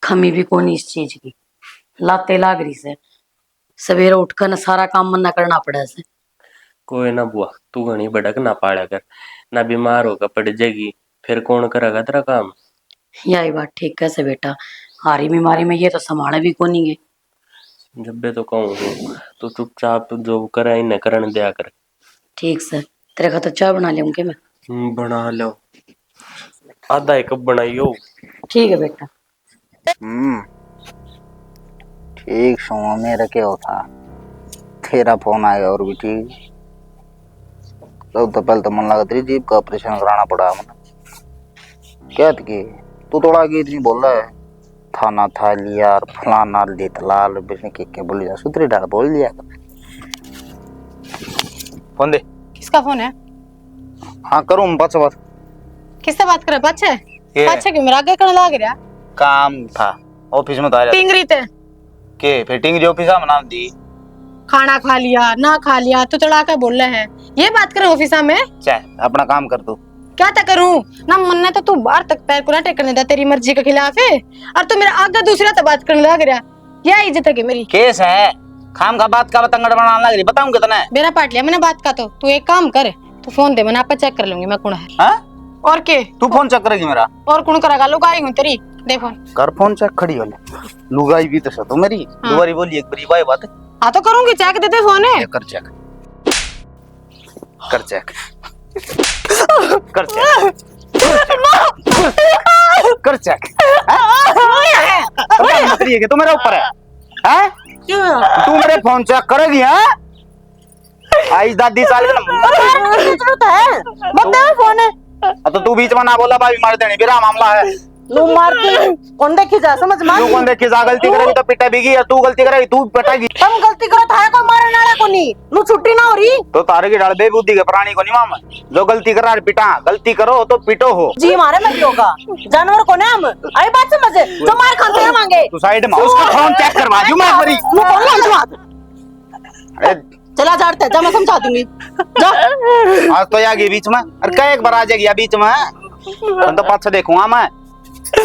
खमी भी कोनी इस चीज की, लाते लाग रही से, सवेरे उठकर न सारा काम मन्ना करना पड़े से। कोई ना बुआ, तू घनी भड़क ना पाड़ा कर, ना बीमार होकर पड़ जाएगी, फिर कौन करेगा तेरा काम? यही बात ठीक कैसे बेटा, हारी बीमारी में ये तो संभाले भी कोनी गे। जब भी तो कहूँ तो चुपचाप जो करे इन्हें करण दिया कर। ठीक से, तेरे खातर चाय बना लूंगी मैं। बना लो, आधा एक कप बनाइयो। ठीक है बेटा। ठीक सुनो, मेरा क्या होता, तेरा फोन आएगा और भी ठीक। तो पहले तो मन लगा तेरी जीभ का ऑपरेशन कराना पड़ा मैंने। क्या थी तू थोड़ा आगे इतनी बोल रहा है, थाना था लिया और फलाना लाल बिजने के बोली जा, सुतरी डाल बोल लिया। फोन दे। किसका फोन है? हाँ करूँ बात बात। किससे बात कर रहा? पाछे पाछे क्यों मेरा आगे करने लग रहा? काम था ऑफिस में, तो आ टिंगरी थे के फिटिंग जो ऑफिस में नाम दी। खाना खा लिया ना खा लिया तो चढ़ा कर बोल रहे हैं, ये बात करें ऑफिस में? चाहे अपना काम कर तू। क्या तक करूं ना, मन तो तू बाहर तक पैर को ना टेकने देता, तेरी मर्जी के खिलाफ है, और तू मेरा आगे दूसरा तो बात करने लग रहा। यह इज्जत है कि मेरी? केस है, खाम का बात का बतंगड़ बनाने लग रही, बताऊं कितना? मेरा पाट लिया मैंने बात का, तो तू एक काम कर, तू फोन दे, मैंने आप चेक कर लूंगी मैं कौन है। हाँ? और के तू फोन चेक करेगी मेरा? और कौन करेगा? लुगाई हूं तेरी, दे फोन कर फोन चेक। खड़ी वाले लुगाई भी तो सतो मेरी। दुबारी बोली एक बड़ी भाई बात। हाँ तो करूंगी, चेक देते फोन है। कर चेक, कर चेक, कर चेक, कर चेक। है तू मेरे ऊपर है? तू मेरे फोन चेक करेगी? है आई दादी साल के जरूरत है मत फोन है। तो तू बीच में ना बोला, भाई मार देनी मेरा मामला है। तू मार के कौन देखी जा, समझ मान। तू कौन देखी जा, गलती करेगी तो पिटा भी, तू गलती करेगी तू पिटाएगी। तुम गलती करो था कोई मारने वाला को नहीं, नु छुट्टी ना हो रही तो तारे की डाल बेबुद्धि के प्राणी को नहीं मामा, जो गलती कर रहा है पिटा, गलती करो तो पिटो हो जी। हमारे में भी होगा, जानवर को ना हम आई बात समझ, जो मार खाते हैं मांगे। तू साइड में उसका फोन चेक करवा दूं मैं मरी। नु कौन समझ। अरे चला जाते जा, मैं समझा दूंगी जा। आज तो आगे बीच में, अरे क्या एक बार आ जाएगी बीच में, तो पास से देखूंगा मैं। तो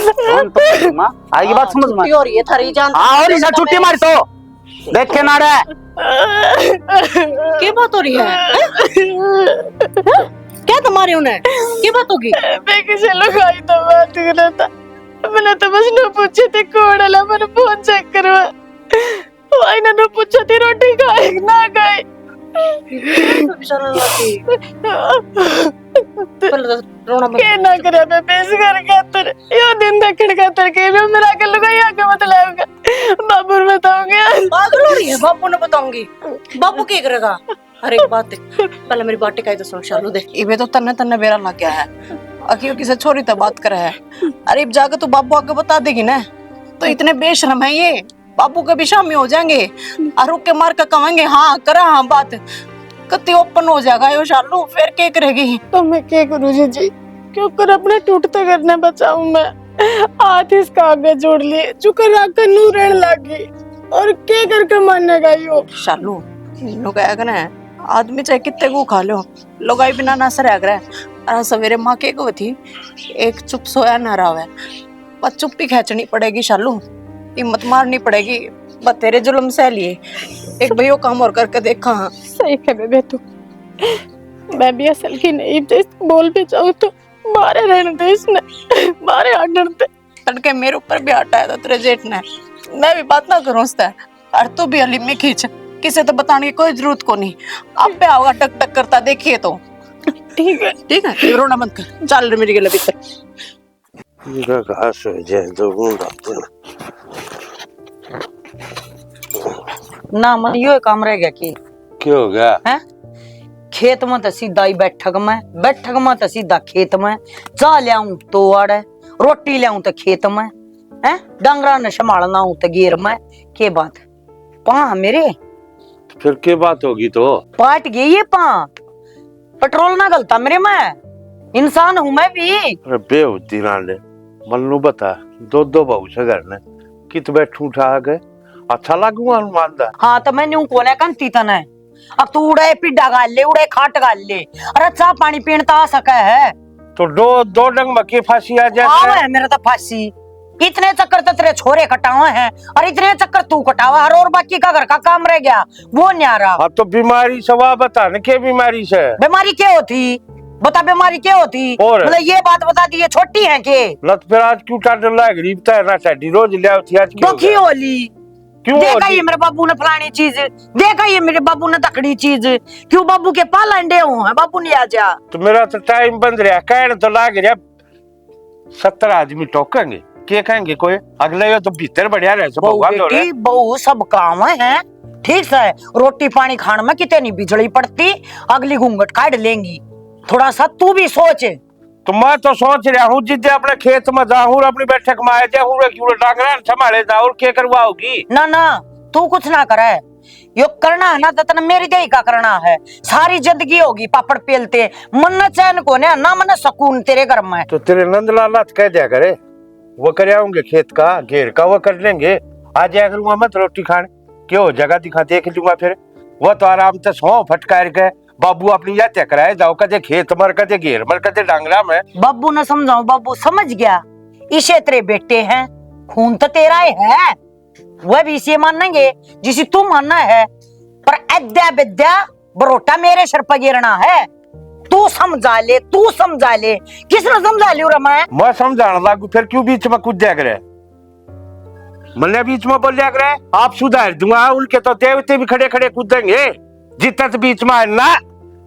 आगे बात समझ में और ये थारी जान। हाँ और इसे छुट्टी मार तो देख के ना रहे। क्या बात हो रही है? क्या तुम्हारे उन्हें क्या बात होगी? मैं किसी लुगाई तो बात कर रहा था, मैंने तो बस न पूछे थे कौन है, मैंने फोन चेक करवा, भाई ने न पूछा थी रोटी खाए ना खाए। के ना करे मैं बेस कर खातर यो दिन देखण खातर के मैं मेरा के लुगाई आके मतलब बाबू बताऊंगी। पागल हो रही है? बाबू ने बताऊंगी, बाबू क्या करेगा? हर एक बात पहले मेरी बात टिकाई तो सुन शालू दे। इवे तो तन्ने तन्ने बेरा लग गया है, अखियों किसे छोरी तो बात करे है। अरे अब जाकर तू बाबू आगे बता देगी ना, तो इतने बेशरम है ये, बाबू के भी शामी हो जाएंगे और रुक के मार कर कहेंगे हाँ करा हाँ बात, कति ओपन हो जाएगा यो शालू, फिर क्या करेगी? तो मैं क्या करूँ जी, क्यों कर अपने टूटते करने बचाऊं मैं? हाथ इसका आगे जोड़ लिए, जुकर आकर नू रहने लगी, और क्या करके मानेगा यो? शालू नो कहा करे आदमी चाहे कितने को खा लो, लोगाई बिना ना सर करे। अरे सवेरे माँ के को थी एक चुप सोया ना रहा है, पर चुप्पी खींचनी पड़ेगी शालू, हिम्मत मारनी पड़ेगी, बस तेरे जुल्म सह लिए। एक भाई वो काम और करके देखा। हाँ सही है बेबे तू। मैं भी असल की नहीं, जैसे बोल भी जाऊँ तो मारे रहने दे इसने, मारे आडन पे। तड़के मेरे ऊपर भी हटाया था तेरे जेठ ने, मैं भी बात ना करूँ उससे। और तू भी अली में खींच, किसे तो बताने की कोई जरूरत को नहीं। अब पे आओगा टक टक करता, देखिए तो। ठीक है ठीक है, रोना मत कर, चल रे मेरी गले भीतर। घास हो जाए तो ना मन यो काम रह गया कि क्या हो गया है? खेत में तो सीधा ही बैठक में तो सीधा खेत में। चा लियाऊं तो आड़े, रोटी लियाऊं तो खेत में है, डंगरा ने संभालना हूं तो गेर में। के बात पा मेरे फिर क्या बात होगी? तो पाट गई ये पा, पेट्रोल ना गलता मेरे में, इंसान हूं मैं भी। अरे बेहोती नाले मल्लू बता, दो बहू से घर ने कित बैठू उठा गए, अच्छा लागू हनुमान दा। हाँ तो मैं न्यू कोने कंती तने, अब तू उड़े पिड्डा गाल ले, उड़े खाट गाल ले। अरे चाह पानी पीण ता आ सके है तो दो डंग मक्की फांसी आ जाए। आवे है मेरा तो फांसी। इतने चक्कर तो तेरे छोरे कटावे हैं और इतने चक्कर तू कटावा, और बाकी का घर का काम रह गया वो न्यारा। अब तो बीमारी सवा बता न के बीमारी से बीमारी क्या होती बता, बीमारी क्या होती? और मतलब ये बात बता दी, ये छोटी है के लत फिर आज क्यों टाटर लाग रही बता ना साडी रोज ले आती आज क्यों दुखी होली। क्यों देखा ये मेरे बाबू ने फलानी चीज, देखा ये मेरे बाबू ने तकड़ी चीज, क्यों बाबू के पाल अंडे हुए बाबू नहीं आ जा। तो मेरा तो टाइम बंद रहा, कहने तो लाग रहा 70 आदमी टोकेंगे, क्या कहेंगे कोई अगले ये तो भीतर बढ़िया रहे सब बेटी बहु सब काम है ठीक से, रोटी पानी खाने में कितनी बिजली पड़ती, अगली घूंघट काट लेंगी। थोड़ा सा तू भी सोच। तो मैं तो सोच रहा हूँ जिद्दे अपने खेत में जाऊँ, अपनी बैठक में आए जाऊँ, डांगरा संभाले जाऊँ, क्या करवाओगी? ना ना तू कुछ ना करे, यो करना है ना तो तना मेरी दही का करना है। सारी जिंदगी होगी पापड़ पेलते, मन न चैन को ना मन सुकून तेरे घर में। तो तेरे नंदलाल कह दिया करे, वो कर आऊंगे खेत का घेर का वो कर लेंगे, आ जाया करूंगा मत रोटी खाने, क्यों जगह दिखा देख लूंगा फिर। वो तो आराम से सौ फटकार के बाबू अपनी यात्रा कराए जाओ, कदे खेत मर कदे घेर मर कदे डांगरा में। बाबू ने समझाओ, बाबू समझ गया, इसे तेरे बेटे हैं, खून तो तेरा ही है, वह भी इसे मानेंगे जिसे तू मानना है, पर अद्या विद्या बरोटा मेरे सर पर गिरना है। तू समझा ले, तू समझा ले। किसने समझा लियो रे मैं समझाने लागू, फिर क्यों बीच में कूद जाग रहे? मैंने बीच में बोल जाग रहे, आप सुधार दूंगा, उनके तो देवते भी खड़े खड़े कूदेंगे। जितना तो बीच में है ना,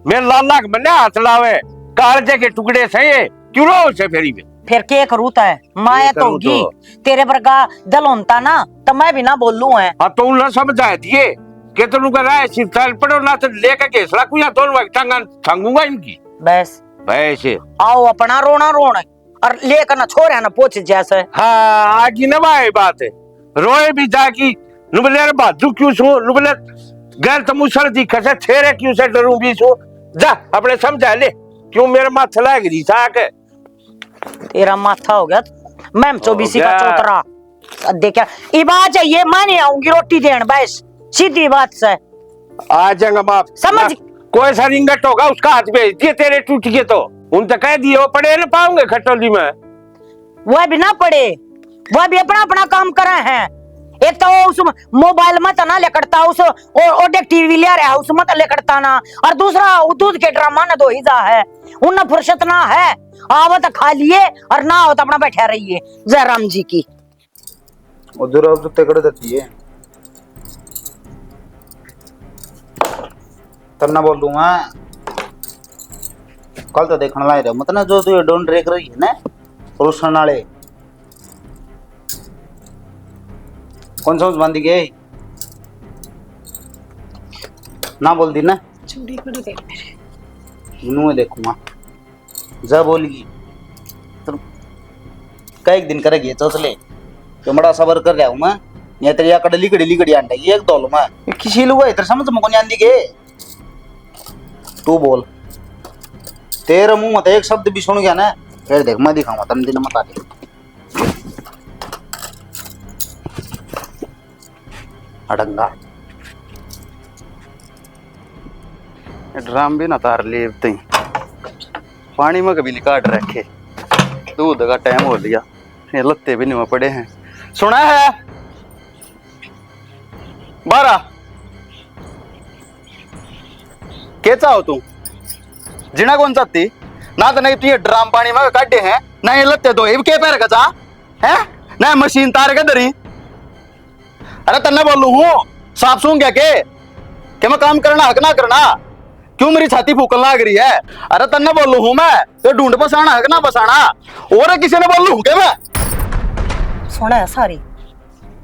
मेरे लाला के मन्ने हाथ लावे, कालजे के टुकड़े से ये क्यों रो से फेरी में। फिर के करूँ है माया तो होगी तेरे वर्गा दल होता ना, तो मैं भी ना बोलूं है। हाँ तो उन्हें समझा दिए कि तुम कर रहा है सिर पड़ो ना तो लेकर घेसला कुछ दोनों वक्त टांगूंगा इनकी। बस वैसे आओ अपना रोना रोना और लेकर ना छोरे ना पोछ जैसे। हाँ आगे न भाई बात है, रोए भी जाकी नुबले बाजू क्यों सो नुबले गैर तो मुसर दिखा से छेरे क्यों से डरूं भी सो, जा अपने समझा ले क्यों मेरे माथा लाग रही साक। तेरा माथा हो गया मैम 24 का चौतरा देखा इबा चाहिए, मैं नहीं आऊंगी रोटी देने, बस सीधी बात से आ जाएगा बाप समझ। कोई सा रिंगट होगा उसका हाथ भेज दिए, तेरे टूट गए तो उन तक कह दिए वो पड़े ना पाऊंगे खटोली में। वह भी ना पड़े, वह भी अपना अपना काम कर रहे हैं। एक तो उस मोबाइल में तना लेकड़ता, उस ओडेक टीवी ले रहा है उसमें तो लेकड़ता ना, और दूसरा दूध के ड्रामा ना दो ही जा है, उन फुर्सत ना है, आवो तो खा लिए और ना हो तो अपना बैठा रहिए। जयराम जी की उधर अब तो तेकड़े देती है तन्ना बोल दूंगा, कल तो देखने लाए रहे मतलब जो तू डोंट रेक रही है ना रोशन वाले कौन समझ बांधी गए ना बोल दी ना चूड़ी पड़ी देख मेरे मुंह देखूंगा जा बोलगी तो कई दिन करेगी चौथले तो बड़ा सबर कर रहा हूं मैं, या तेरी आकड़ लिकड़ी आंटा एक दौल में किसी लोग इधर समझ में कौन आंदी के। तू बोल, तेरे मुंह में एक शब्द भी सुन गया ना फिर देख मैं दिखाऊंगा तन दिन मत आके अडंगा ड्राम भी ना तार ले पानी में कभी काट रखे, दूध का टाइम हो लिया, ये लत्ते भी नहीं पड़े हैं। सुना है 12 के चाहो तू जिना कौन चाहती ना तो नहीं तू ये ड्राम पानी में काटे हैं ना ये लत्ते तो के पैर का चा है ना मशीन तार के दरी। अरे तन्ने बोलू हूँ साफ सूं क्या के मैं काम करना हक ना करना क्यों मेरी छाती फूकन लग रही है। अरे तन्ने बोलू हूँ मैं तो ढूंढ बसाना हक ना बसाना और किसी ने बोलू हूँ क्या मैं सुना है सारी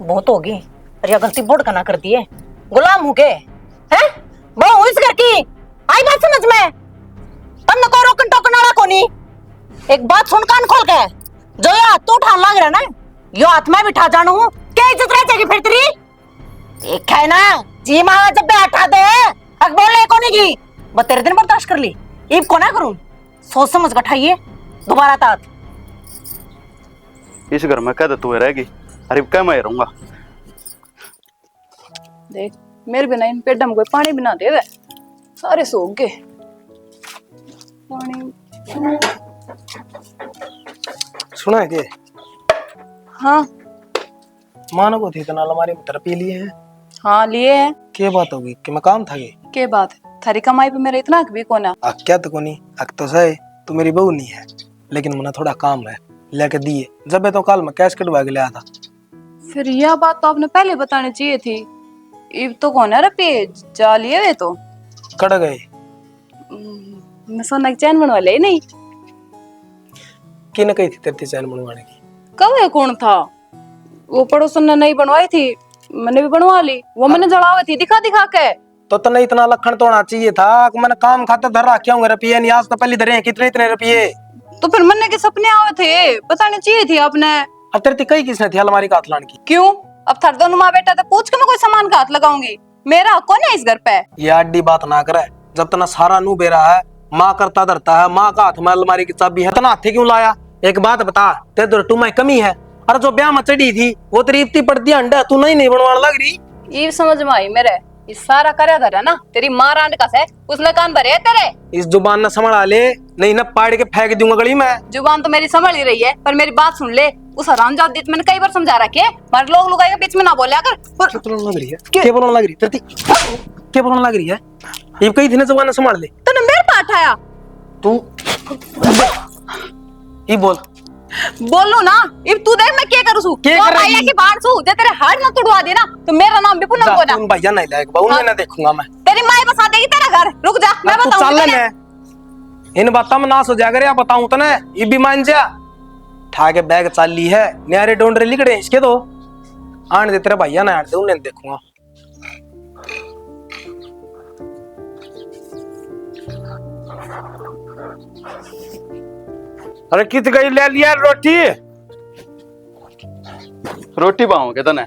बहुत होगी। अरे गलती बोर्ड का ना कर दिए गुलाम हूँ के हैं वो इस घर की आई बात समझ में तन को रोकन टोकन वाला कोनी। एक बात सुन कान खोल के जो ये हाथ तो उठान लग रहा ना यो हाथ में बिठा जानू क्या इज्जत रह जाएगी फिर तेरी एक है ना जी माँ जब बैठा दे अब बोले कोनी की बस तेरे दिन बर्दाश्त कर ली इब को ना करूं सोच समझ कर उठाइए दोबारा तात इस घर में कह तू रहेगी। अरे क्या मैं रहूंगा देख मेरे बिना इन पेड़ों में कोई पानी बिना दे वे सारे सूख गए पानी। सुना है के हाँ मानो को थी इतना अलमारी में तरपी लिए हैं। हाँ लिए हैं। क्या बात होगी कि मैं काम था ये के बात है थारी कमाई पे मेरा इतना हक भी कोना। अक क्या तो कोनी अक तो सही तू मेरी बहू नहीं है लेकिन मना थोड़ा काम है लेके दिए जब तो कल मैं कैश कटवा के लाया था। फिर यह बात तो आपने पहले बतानी चाहिए थी। इब तो कौन है रुपये जा लिए वे तो कट गए मैं सोना की चैन बनवा ले नहीं कि न कही थी तेरी चैन बनवाने की कब है कौन था वो पड़ोसन ने नहीं बनवाई थी मैंने भी बनवा ली वो मैंने जड़ावे थी दिखा दिखा के तो तने इतना लखन तो होना चाहिए था कि मैंने काम खाते धर रखे होंगे रुपये नहीं आज तो पहले धरे हैं कितने इतने रुपये तो फिर मन्ने के सपने आवे थे बताने चाहिए थी आपने। अब तेरी कई किसने थी अलमारी का हाथ लाने की क्यों अब थर दोनों माँ बेटा तो पूछ के मैं कोई सामान का हाथ लगाऊंगी मेरा हक कौन है इस घर पे। ये अड्डी बात ना करे जब तना सारा नू बेरा है माँ करता धरता है माँ का हाथ में अलमारी की चाबी है तना हाथी क्यों लाया। एक बात बता तेरे तो टू में कमी है। अरे जो ब्याह में चढ़ी थी वो तेरी इतनी पड़ती अंडा तू नहीं बनवाने लग रही। ये समझ में आई मेरे इस सारा करे धरा ना तेरी माँ रांड का से उसने कान भरे है तेरे। इस जुबान न संभला ले नहीं न पाड़ के फेंक दूंगा गली में। जुबान तो मेरी संभल ही रही है पर मेरी बात सुन ले उस हरामजादी मैंने कई बार समझा रखे हमारे लोग लुगाई के बीच में ना बोलिया कर। क्या बोलने लग रही है क्या बोलने लग रही है क्या बोलने लग रही है ये कही थी ना जुबान न संभाल ले तूने मेरे पे उठाया तू ये बोल बोलू ना इब तू देख मैं क्या करूं सु क्या कर रही? भैया की बात सु जे तेरे हाथ ना तुड़वा देना तो मेरा नाम विपुल ना होना। तुम भैया नहीं लायक बाऊ मैं देखूंगा मैं तेरी माँ बसा देगी तेरा घर रुक जा मैं तू बताऊंगी चल ले इन बातों में नाश हो जाएगा या बताऊं तने ये भी मान जा ठा के बैग चाल ली है न्यारे डोंडरे लिखड़े इसके तो आने दे तेरे भैया ना आने दे उन्हें देखूंगा। अरे कित गई ले लिया रोटी रोटी पाओगे तने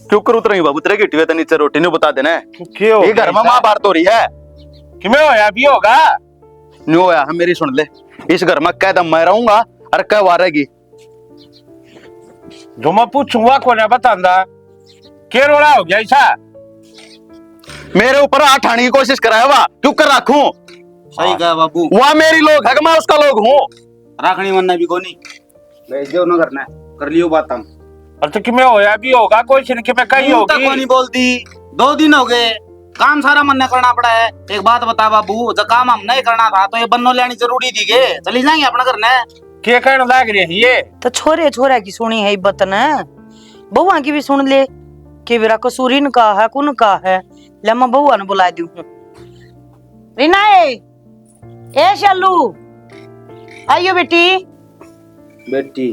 क्यों कर उतरेंगे बाबू तेरे गिट्टी तो नीचे रोटी नहीं बता देना क्यों ये घर में माँ बात हो रही है कि मैं होया भी होगा न्यू होया है मेरी सुन ले इस घर में कह दम मैं रहूंगा और कह वारेगी जो मैं पूछूंगा कौन है बतांदा के रोड़ा हो गया ऐसा मेरे ऊपर हाथ ठाने की कोशिश कराया हुआ क्यों कर रखूं। सही कहा बाबू वह मेरी लोग है कि मैं उसका लोग हूँ राखनी वरना भी कोनी भेज दो ना करना कर लियो बात हम। और तो कि मैं होया भी होगा कोई छिनके में कहीं तू तक होगी कोनी बोलती 2 दिन हो गए काम सारा मन ने करना पड़ा है। एक बात बता बाबू जब काम हम नहीं करना था तो ये बन्नो लेनी जरूरी थी के चली जाएंगे अपना करना है के कहने लग रही है ये तो छोरे छोरा की सुनी है बतन बउआ की भी सुन ले कि मेरा कसूरिन का है कुन का है ले मैं बउआ ने बुला दूं रीना ए शालू आइयो बेटी बेटी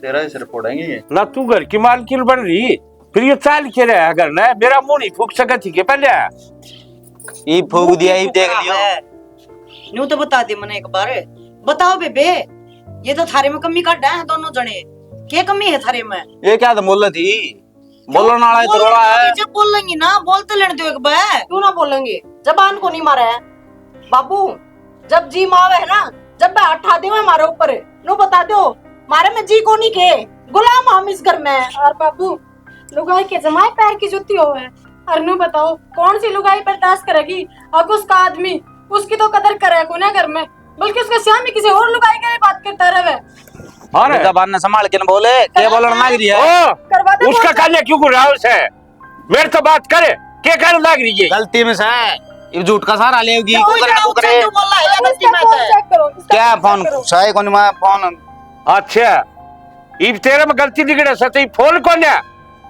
तेरा सिर फोड़ेंगे ये ना तू घर की मालकिन बन रही फिर ये चाल के रहा घर ना मेरा मुंह नहीं फूक सका थी के पहले ई फूक दिया ई देख लियो न्यू तो बता दे मने एक बार बताओ बेबे ये तो थारे में कमी काट है दोनों जने क्या कमी है थारे में। ये क्या तो बोल थी बोलने वाला तो रोड़ा है जब बोलेंगे ना बोलते लेने दो एक बार क्यों ना बोलेंगे जबान को नहीं मारा है बाबू जब जी मावे है ना जब मैं अठा दे हमारे ऊपर नो बता दो मारे में जी को नहीं के गुलाम हम इस घर में। और बाबू लुगाई के जमाए पैर की जुती हो है और नु बताओ कौन सी लुगाई बर्दाश्त करेगी। अब उसका आदमी उसकी तो कदर करे को ना घर में बल्कि उसके सामने किसी और लुगाई की बात करता रहे। अरे जबान ने संभाल के न बोले क्या बोलना लग रही है ओ उसका काले क्यों कर रहा है उसे मेरे तो बात करे क्या कर लग रही है? गलती में से ये झूठ का सहारा लेगी तो करे ना करे। चेक करो क्या फोन सही कोनी मैं फोन अच्छा इब तेरे में गलती दिखड़े से तो फोन कौन है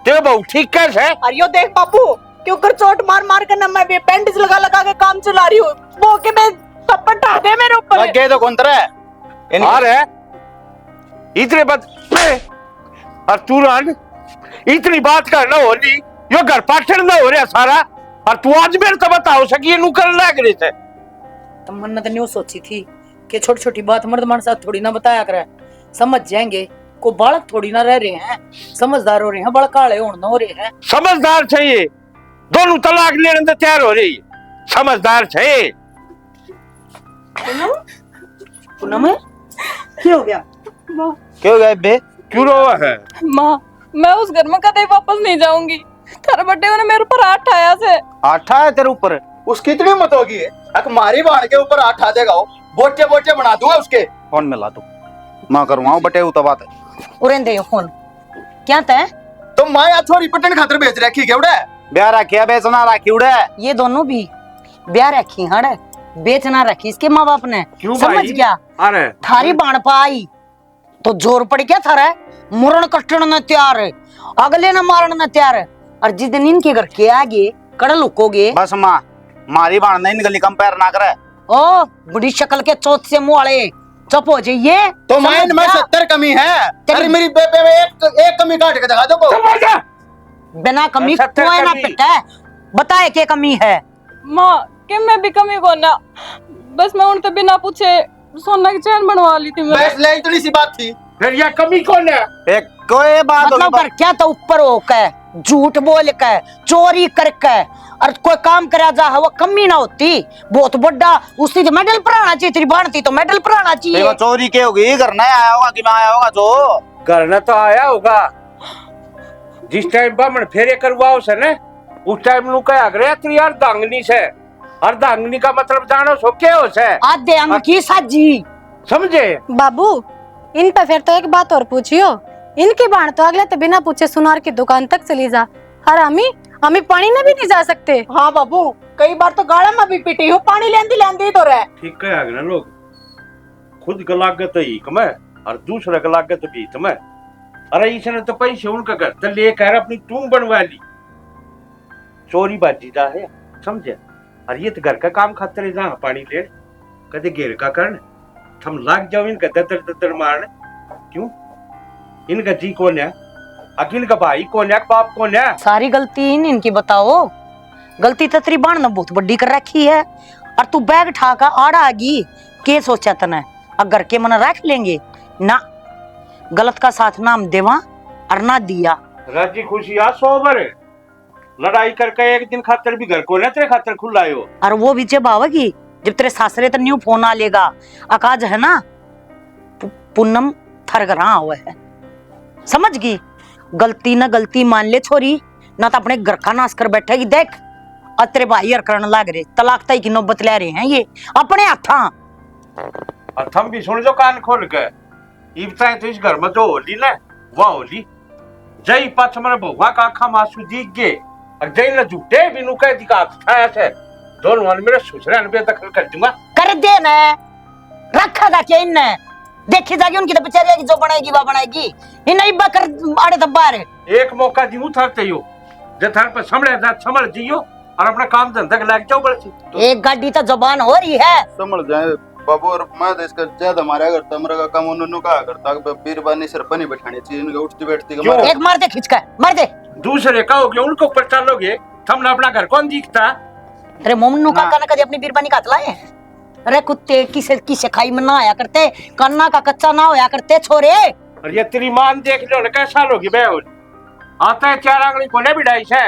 तेरे बहु ठीक कैसे है? अरे यो देख बाबू क्यों कर चोट मार मार कर ना मैं भी बैंडेज लगा लगा के काम चला रही हूँ वो के मैं थप्पड़ ढा दे मेरे ऊपर। लगे तो कौन तरह अरे इतने बात और तू रान इतनी बात करना हो रही यो घर पाठन ना हो रहा सारा और तू आज मेरे तो बताओ सकी नू कर लग रही थे। तो मन्नत न्यू सोची थी कि छोटी छोटी बात मर्द मान साथ थोड़ी ना बताया करे, समझ जाएंगे को बालक थोड़ी ना रह रहे हैं, समझदार हो रहे हैं, बड़काले हो रहे हैं। समझदार चाहिए दोनों तलाक लेने तो तैयार हो रही समझदार चाहिए। पूनम क्या हो गया? क्यों गए बे क्यों रोवा है? माँ मैं उस घर में कतई वापस नहीं जाऊंगी। थारे बड्डे ने मेरे ऊपर हाथ ठाया से। आठा है तेरे ऊपर उसकी इतनी मत होगी अक मारी बाण के ऊपर आठ आ देगा वो बोटे बोटे बना दूंगा उसके। फोन में ला दो मैं करवाऊं बटे तो बात है उरेंदे यो फोन क्या तय तो माया छोरी पटन खातर बेच रखी केवड़े ब्याह रखिया बेचना रखी उड़े ये दोनों भी ब्याह रखी हड़ बेचना रखी इसके माँ बाप ने क्यों समझ भाई? गया अरे थारी बाण पाई तो जोर पड़ क्या थारा मुरण कट्टन न तैयार है अगले न मारण न तैयार है और जिस दिन इनके घर के आगे कड़ लुकोगे बस माँ मारी बाण नहीं गली कंपेयर ना करे। ओ बुढ़ी शक्ल के चौथ से मुंह वाले चुप हो जाइए। तो माइन में 70 कमी है अरे मेरी बेबे में एक कमी काट के दिखा दो को बिना कमी सत्तर कोई ना कमी। पिटा बताए क्या कमी है? माँ कि मैं भी कमी को ना बस मैं उनसे बिना पूछे सोना की चैन बनवा ली थी मैं। बस ले इतनी सी बात थी फिर यह कमी कौन है? एक कोई बात मतलब कर क्या तो ऊपर होकर झूठ बोल कर चोरी करके और कोई काम करा जा वो कमी ना होती बहुत बड़ा उसकी तो मेडल पढ़ाना चाहिए तेरी बनती तो मेडल पढ़ाना चाहिए। होगी चोरी क्या होगी घर नहीं आया होगा कि मैं आया होगा जो करना तो आया होगा जिस टाइम बामण फेरे करवाओ से ने उस टाइम नु कह अगरे तेरी यार दांगनी से और दांगनी का मतलब जानो सो क्या हो से आधे अंग की साजी समझे? बाबू इन पे फिर तो एक बात और पूछियो इनकी बाण तो अगले तो बिना पूछे सुनार की दुकान तक चली जा और हमें पानी में भी नहीं जा सकते। हाँ बाबू कई बार तो गाड़ा में भी पिटी हूँ पानी लेंदी तो रहे। ठीक है अगले लोग खुद गलागत ही कमे और दूसरा गलागत भी तुम्हें अरे इसने तो पैसे उनका घर तो लेकर अपनी टूम बनवा ली चोरी बाजी जा है समझे? और ये तो घर का काम खाते रहे जहाँ पानी ले कदे घेर का करने थम लाग जाओ इनका दतर दतर मारने क्यों? इनका जी कौन है? अखिल का भाई कौन है? बाप कौन है? सारी गलती इनकी बताओ गलती तो तेरी बाण ने बहुत बड़ी कर रखी है और तू बैग ठाका आड़ा आगी के सोचा तने अगर के मन रख लेंगे ना गलत का साथ नाम देवा और ना दिया राजी खुशी आ सोबर लड़ाई करके एक दिन खातर भी घर को ना तेरे खातर खुला हो और वो भी जब आवेगी जब तेरे सासरे तो न्यू फोन आ लेगा अकाज है ना पूनम थरगरा हुआ है समझ गई गलती ना गलती मान ले छोरी ना तो अपने घर का नाश कर बैठेगी देख और तेरे भाई हर करने लग रहे तलाक तय की नौबत ले रहे हैं ये अपने हाथा और थम भी सुन जो कान खोल के इबता तो इस घर में जो होली ना वह होली जय पाछ मरे भगवा का आखा मासू दीख गे और जय न झूठे बिनु कह दिखा थाया से दोनों वन मेरे ससुराल में दखल कर दूंगा कर दे ना रखा था क्या इनने देखी जाएगी उनकी तो बेचारी की जो बनाएगी वो बनाएगी इन नहीं बकर आड़े दब्बार एक मौका दियो थारते हो जे थार पर समझे जा समझ जियो और अपना काम धंधा के लाग जाओ बड़े एक गाड़ी तो जबान हो रही है समझ जाए बाबू और मैं तो इसका ज्यादा मारा करता मेरा का काम उन्होंने कहा करता बीरबानी सिर पर नहीं बैठानी चाहिए इनका उठती बैठती का एक मार दे खिंच कर मार दे दूसरे कहोगे उनको ऊपर चलोगे थमने अपना घर कौन दिखता? अरे मोमनू का काना कभी अपनी बीरबानी का लाए अरे कुत्ते किसे किसे खाई में ना आया करते काना का कच्चा ना होया करते छोरे और ये तेरी मान देख लो कैसा लोगी बे आता है चार आंगली कोने बिठाई से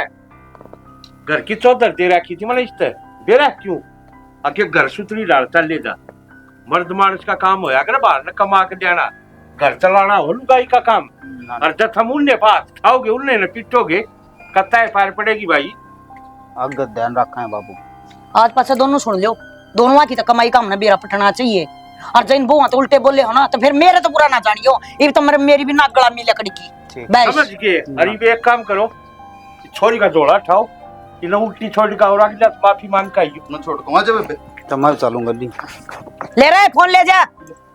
घर की चौधर दे रखी थी मैंने इस बेरा क्यों आके घर सुतरी डालता ले जा मर्द मानस का काम होया कर बाहर न कमा के देना घर चलाना हो लुगाई का काम और जब हम उन्हें बात खाओगे उन्हें न पिटोगे कत्ता फायर पड़ेगी भाई। अगर ध्यान रखा है बाबू आज पासे दोनों सुन लो दोनों की तो कमाई काम ना बेरा पटना चाहिए और जैन बुआ तो उल्टे बोले हो ना तो फिर मेरे तो बुरा ना जानियो ये तो मेरी भी नाक गला मिल लकड़ी की समझ गए। अरे एक काम करो छोरी का जोड़ा उठाओ, इन्हें उल्टी छोरी का और आगे माफी मांग का आइयो। मैं छोड़ दूंगा जब बे तो मैं चलूंगा ली ले रहा है फोन, ले जा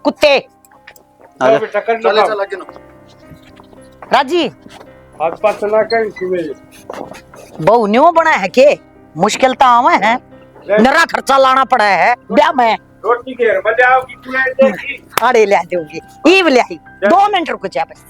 कुत्ते। चलो बेटा कर लो चले काम। चला के ना राजी हाथ पाथ ना कर सुबह। बहु न्यू बना है के मुश्किल तो आवा है, नरा खर्चा लाना पड़ा है ब्याह में। रोटी घेर बजाओ कि तू ऐसे ही। अरे ले दूंगी, ईव ले आई, 2 मिनट रुक जा बस।